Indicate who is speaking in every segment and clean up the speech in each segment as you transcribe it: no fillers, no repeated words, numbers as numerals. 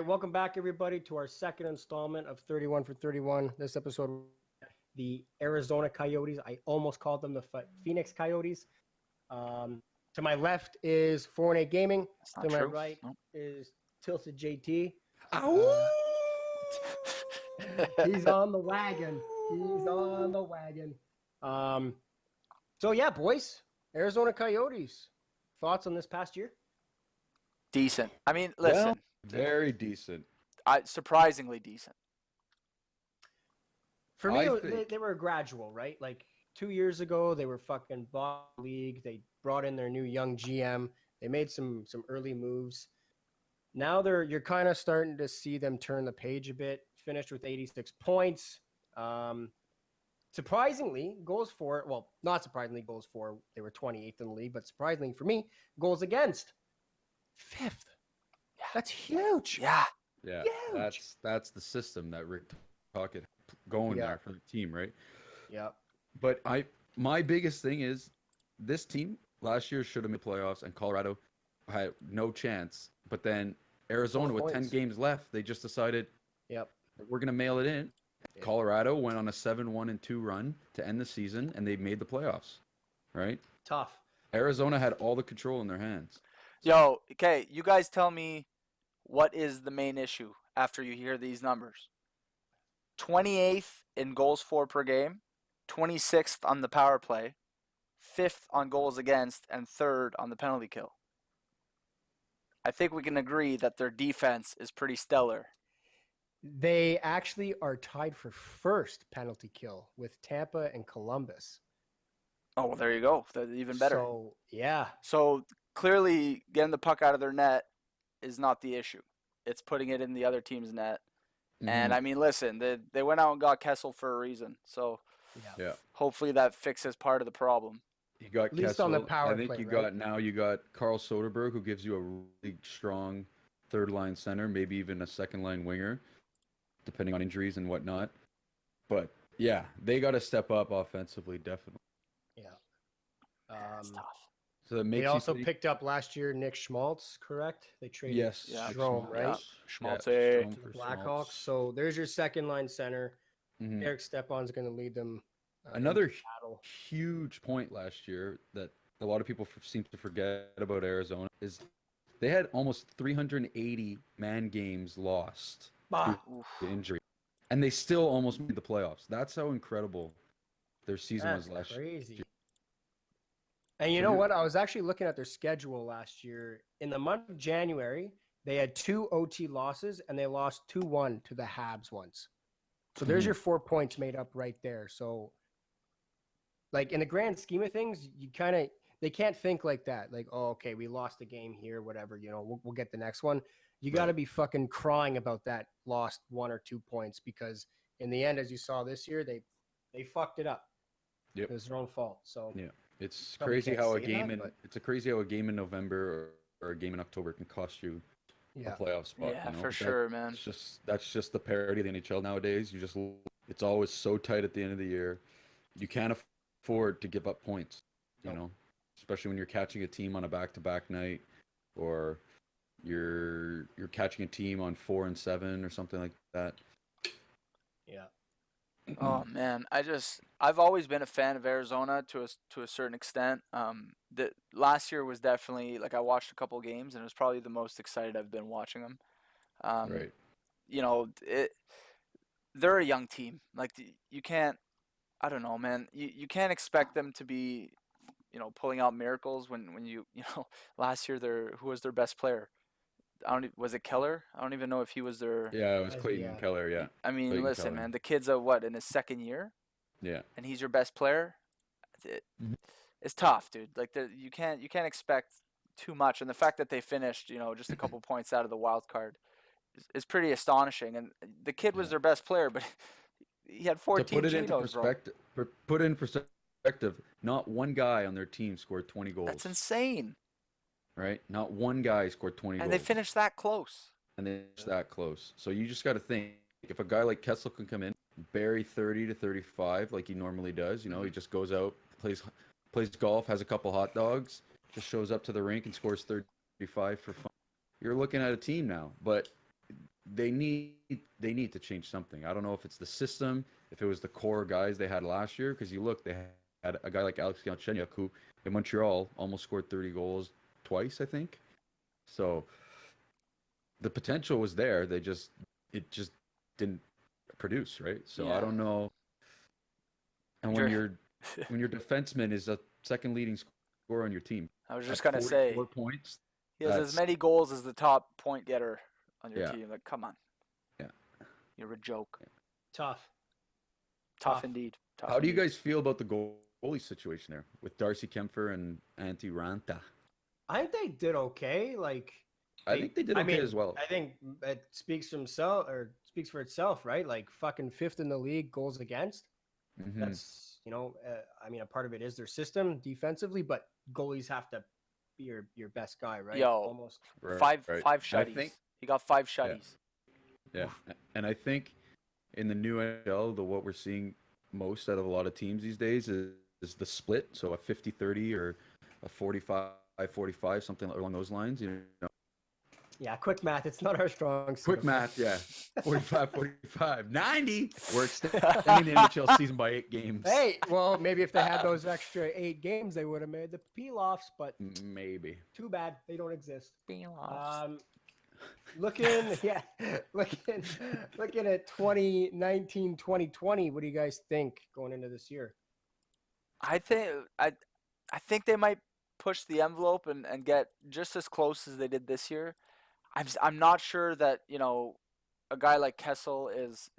Speaker 1: welcome back, everybody, to our second installment of 31 for 31. This episode, the Arizona Coyotes. I almost called them the Phoenix Coyotes. To my left is 4-8 Gaming. To my right is Tilted JT. He's on the wagon. So, yeah, boys, Arizona Coyotes. Thoughts on this past year?
Speaker 2: Decent. I mean, listen.
Speaker 3: Very decent.
Speaker 2: Surprisingly decent.
Speaker 1: For me, they were gradual, right? Like 2 years ago, they were fucking bought league. They brought in their new young GM. They made some early moves. Now you're kind of starting to see them turn the page a bit. Finished with 86 points. Surprisingly, goals for, well, not surprisingly, goals for, they were 28th in the league, but surprisingly for me, goals against, 5th.
Speaker 2: Yeah.
Speaker 1: That's huge.
Speaker 2: Yeah.
Speaker 3: Yeah,
Speaker 1: huge.
Speaker 3: that's the system that Rick Tocchet going there for the team, right?
Speaker 1: Yeah.
Speaker 3: But my biggest thing is this team last year should have made playoffs, and Colorado had no chance. But then Arizona, with 10 games left, they just decided, we're gonna mail it in. Yep. Colorado went on a 7-1-2 run to end the season, and they made the playoffs. Right?
Speaker 1: Tough.
Speaker 3: Arizona had all the control in their hands.
Speaker 2: Yo, okay, you guys tell me what is the main issue after you hear these numbers. 28th in goals for per game, 26th on the power play, 5th on goals against, and 3rd on the penalty kill. I think we can agree that their defense is pretty stellar.
Speaker 1: They actually are tied for 1st penalty kill with Tampa and Columbus.
Speaker 2: Oh, well, there you go. That's even better.
Speaker 1: So, yeah.
Speaker 2: So, clearly, getting the puck out of their net is not the issue. It's putting it in the other team's net. Mm-hmm. And, I mean, listen, they went out and got Kessel for a reason. So, hopefully that fixes part of the problem.
Speaker 3: You got
Speaker 1: At least
Speaker 3: Kessel.
Speaker 1: on the power
Speaker 3: I think
Speaker 1: play,
Speaker 3: you got Carl Soderberg, who gives you a really strong third-line center, maybe even a second-line winger, depending on injuries and whatnot. But, yeah, they got to step up offensively, definitely.
Speaker 1: Yeah.
Speaker 2: That's tough.
Speaker 3: So that makes
Speaker 1: they also picked up last year Nick Schmaltz, correct? They traded Strome, right?
Speaker 2: Schmaltz
Speaker 1: to the Blackhawks. So there's your second-line center. Mm-hmm. Eric Stepan's going to lead them.
Speaker 3: Another huge point last year that a lot of people seem to forget about Arizona is they had almost 380 man games lost due to injury, and they still almost made the playoffs. That's how incredible their season was last year.
Speaker 1: And you know what? I was actually looking at their schedule last year. In the month of January, they had 2 OT losses, and they lost 2-1 to the Habs once. So there's your 4 points made up right there. So, like, in the grand scheme of things, they can't think like that. Like, oh, okay, we lost a game here, whatever, we'll get the next one. You got to be fucking crying about that lost 1 or 2 points, because in the end, as you saw this year, they fucked it up.
Speaker 3: Yep.
Speaker 1: It was their own fault. So
Speaker 3: yeah. It's crazy how a game in November or a game in October can cost you a playoff spot.
Speaker 2: Yeah, for sure, man.
Speaker 3: That's just the parity of the NHL nowadays. It's always so tight at the end of the year. You can't afford to give up points, you know, especially when you're catching a team on a back-to-back night, or you're catching a team on 4 and 7 or something like that.
Speaker 1: Yeah.
Speaker 2: Oh man, I've always been a fan of Arizona to a certain extent. The last year was definitely, like, I watched a couple games, and it was probably the most excited I've been watching them.
Speaker 3: Right.
Speaker 2: You know, they're a young team. Like, you can't, I don't know, man. You can't expect them to be, pulling out miracles when last year who was their best player? Was it Keller? I don't even know if he was their.
Speaker 3: Yeah, it was Clayton Keller. Yeah.
Speaker 2: I mean,
Speaker 3: Clayton
Speaker 2: listen,
Speaker 3: Keller.
Speaker 2: man. The kid's in his second year.
Speaker 3: Yeah.
Speaker 2: And he's your best player. It's tough, dude. Like, you can't expect too much, and the fact that they finished, just a couple points out of the wild card, is pretty astonishing. And the kid was their best player, but he had 14
Speaker 3: to put it into
Speaker 2: perspective.
Speaker 3: Put it in perspective. Not one guy on their team scored 20 goals.
Speaker 2: That's insane.
Speaker 3: Right? Not one guy scored 20 goals.
Speaker 2: And they finished that close.
Speaker 3: So you just got to think, if a guy like Kessel can come in, bury 30 to 35 like he normally does, he just goes out, plays golf, has a couple hot dogs, just shows up to the rink and scores 35 for fun. You're looking at a team now. But they need to change something. I don't know if it's the system, if it was the core guys they had last year. Because you look, they had a guy like Alex Galchenyuk who in Montreal almost scored 30 goals twice, I think. So the potential was there. It just didn't produce, right? So I don't know. And when your defenseman is a second leading scorer on your team,
Speaker 2: I was
Speaker 3: at
Speaker 2: just gonna say
Speaker 3: 44 points,
Speaker 2: he has as many goals as the top point getter on your
Speaker 3: Yeah.
Speaker 2: team. Like, come on.
Speaker 3: Yeah.
Speaker 2: You're a joke.
Speaker 1: Tough.
Speaker 2: Tough indeed. Tough
Speaker 3: How do you
Speaker 2: indeed.
Speaker 3: guys feel about the goalie situation there with Darcy Kempfer and Antti Ranta?
Speaker 1: I think they did okay. Like,
Speaker 3: I think they did okay as well.
Speaker 1: I think it speaks for itself, right? Like, fucking fifth in the league goals against.
Speaker 3: Mm-hmm.
Speaker 1: That's a part of it is their system defensively, but goalies have to be your best guy, right?
Speaker 2: Yo,
Speaker 1: Almost
Speaker 2: five
Speaker 3: Right.
Speaker 2: shutties. He got 5 shutties.
Speaker 3: Yeah. And I think in the new NHL, what we're seeing most out of a lot of teams these days is the split. So a 50-30 or a 45-45, something along those lines. You know.
Speaker 1: Yeah, quick math. It's not our strong suit.
Speaker 3: Quick math, yeah. 45-45. 90. We're extending the NHL season by 8 games.
Speaker 1: Hey, well, maybe if they had those extra 8 games, they would have made the peel-offs, but
Speaker 3: maybe.
Speaker 1: too bad they don't exist.
Speaker 2: Peel-offs.
Speaker 1: Looking at 2019, 2020, what do you guys think going into this year?
Speaker 2: I think they might push the envelope and get just as close as they did this year. I'm not sure that, a guy like Kessel is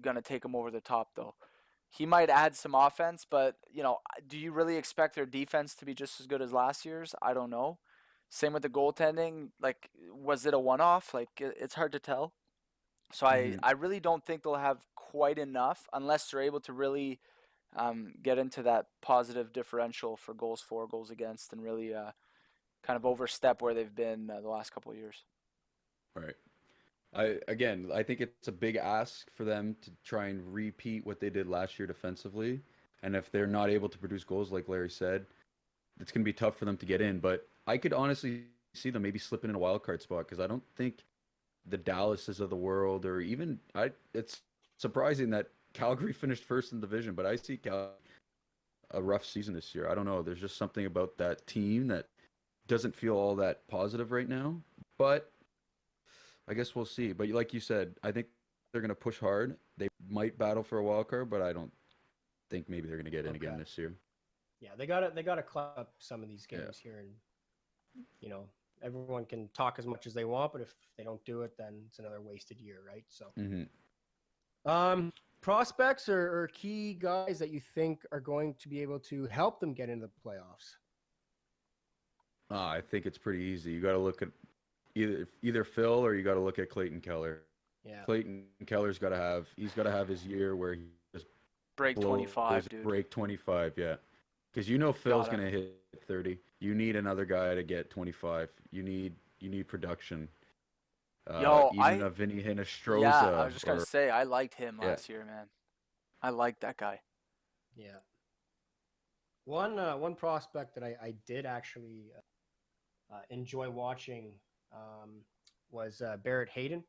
Speaker 2: gonna take him over the top though. He might add some offense, but do you really expect their defense to be just as good as last year's? I don't know. Same with the goaltending. Like, was it a one-off? Like, it's hard to tell. So I really don't think they'll have quite enough unless they're able to really get into that positive differential for goals for, goals against, and really kind of overstep where they've been the last couple of years.
Speaker 3: Right. I think it's a big ask for them to try and repeat what they did last year defensively. And if they're not able to produce goals, like Larry said, it's going to be tough for them to get in. But I could honestly see them maybe slipping in a wild card spot because I don't think the Dallases of the world, or even it's surprising that Calgary finished first in the division, but I see a rough season this year. I don't know. There's just something about that team that doesn't feel all that positive right now. But I guess we'll see. But like you said, I think they're going to push hard. They might battle for a wild card, but I don't think maybe they're going to get in again this year.
Speaker 1: Yeah, they got to club up some of these games here, and everyone can talk as much as they want, but if they don't do it, then it's another wasted year, right? So, prospects or key guys that you think are going to be able to help them get into the playoffs.
Speaker 3: I think it's pretty easy. You got to look at either Phil or you got to look at Clayton Keller.
Speaker 1: Yeah,
Speaker 3: Clayton Keller's got to have his year where he just
Speaker 2: break 25, dude.
Speaker 3: Break 25, yeah. Because Phil's going to hit 30. You need another guy to get 25. You need production. Even a Vinny Hinostroza.
Speaker 2: Yeah, I was just gonna say I liked him last year, man. I liked that guy.
Speaker 1: Yeah. One prospect that I did actually enjoy watching was Barrett Hayden.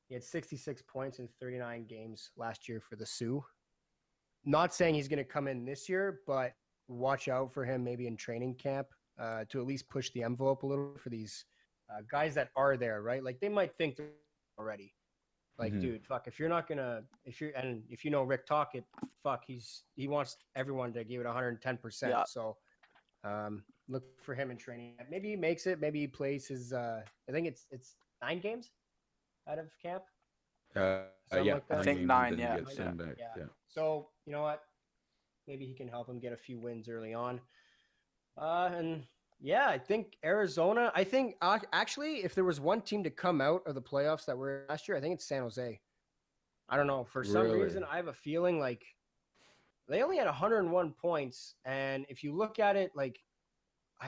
Speaker 1: He had 66 points in 39 games last year for the Sioux. Not saying he's going to come in this year, but watch out for him maybe in training camp to at least push the envelope a little for these guys that are there, right? Like, they might think they're already. Like, dude, fuck, if you know Rick Tocchet, fuck, he wants everyone to give it 110%. Yeah. So look for him in training. Maybe he makes it. Maybe he plays his I think it's 9 games out of camp.
Speaker 3: Like
Speaker 2: I think 9, yeah.
Speaker 1: So, you know what? Maybe he can help him get a few wins early on. And yeah, I think Arizona. I think actually, if there was one team to come out of the playoffs that were last year, I think it's San Jose. I don't know. For some reason, I have a feeling like they only had 101 points. And if you look at it, like,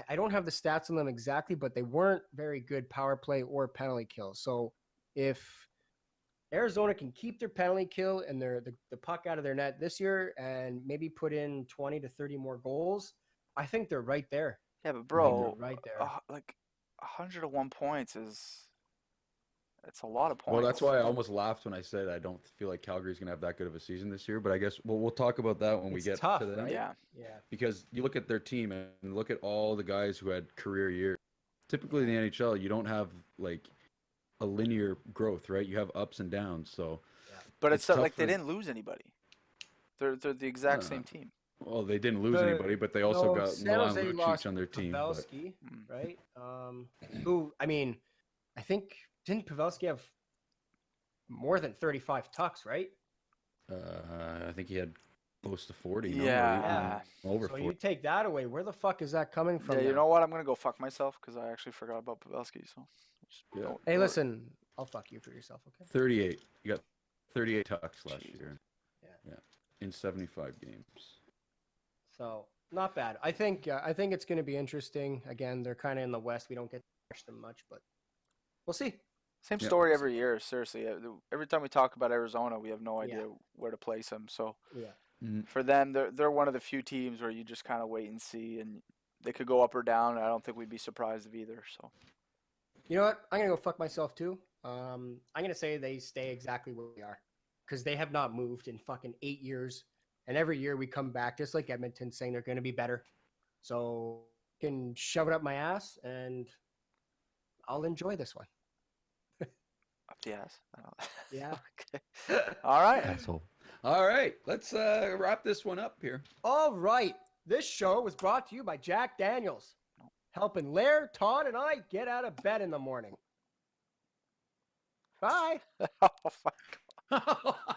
Speaker 1: I don't have the stats on them exactly, but they weren't very good power play or penalty kill. So if Arizona can keep their penalty kill and the puck out of their net this year and maybe put in 20 to 30 more goals, I think they're right there.
Speaker 2: Yeah, but bro,
Speaker 1: right there.
Speaker 2: like 101 points is It's a lot of points.
Speaker 3: Well, that's why I almost laughed when I said I don't feel like Calgary's gonna have that good of a season this year. But I guess we'll talk about that when we
Speaker 1: It's
Speaker 3: get
Speaker 1: tough,
Speaker 3: to that.
Speaker 1: right?
Speaker 2: Yeah.
Speaker 1: Yeah.
Speaker 3: Because you look at their team and look at all the guys who had career years. Typically in the NHL, you don't have like a linear growth, right? You have ups and downs. So,
Speaker 2: But
Speaker 3: it's
Speaker 2: it's not
Speaker 3: tough
Speaker 2: like they
Speaker 3: for-
Speaker 2: didn't lose anybody. They're the exact same team.
Speaker 3: well, they didn't lose anybody, but they also got
Speaker 1: San
Speaker 3: Milan
Speaker 1: Jose
Speaker 3: Lucic
Speaker 1: lost
Speaker 3: on their team. But,
Speaker 1: Pavelski, right? Who, I mean, I think, didn't Pavelski have more than 35 tucks, right?
Speaker 3: I think he had close to 40.
Speaker 2: Yeah.
Speaker 3: Over
Speaker 1: So
Speaker 3: 40.
Speaker 1: you take that away. Where the fuck is that coming from?
Speaker 2: Yeah, you
Speaker 1: now?
Speaker 2: know what? I'm gonna go fuck myself because I actually forgot about Pavelski. So,
Speaker 3: Yeah.
Speaker 1: Hey, listen, I'll fuck you for yourself, okay?
Speaker 3: 38. You got 38 tucks last year.
Speaker 1: Yeah.
Speaker 3: In 75 games.
Speaker 1: So not bad. I think it's going to be interesting. Again, they're kind of in the West. We don't get to watch them much, but we'll see.
Speaker 2: Same
Speaker 3: Yeah.
Speaker 2: story every year. Seriously, every time we talk about Arizona, we have no idea
Speaker 1: Yeah.
Speaker 2: where to place them. So
Speaker 1: Yeah.
Speaker 2: for them, they're one of the few teams where you just kind of wait and see, and they could go up or down. I don't think we'd be surprised of either. So
Speaker 1: You know what? I'm gonna go fuck myself too. I'm gonna say they stay exactly where they are because they have not moved in fucking 8 years, and every year we come back just like Edmonton saying they're gonna be better. So I can shove it up my ass and I'll enjoy this one.
Speaker 2: up the ass.
Speaker 1: Yeah.
Speaker 2: Okay. All right.
Speaker 3: Asshole. All right. Let's wrap this one up here.
Speaker 1: All right. This show was brought to you by Jack Daniels, helping Laird, Todd, and I get out of bed in the morning. Bye.
Speaker 2: Oh, fuck.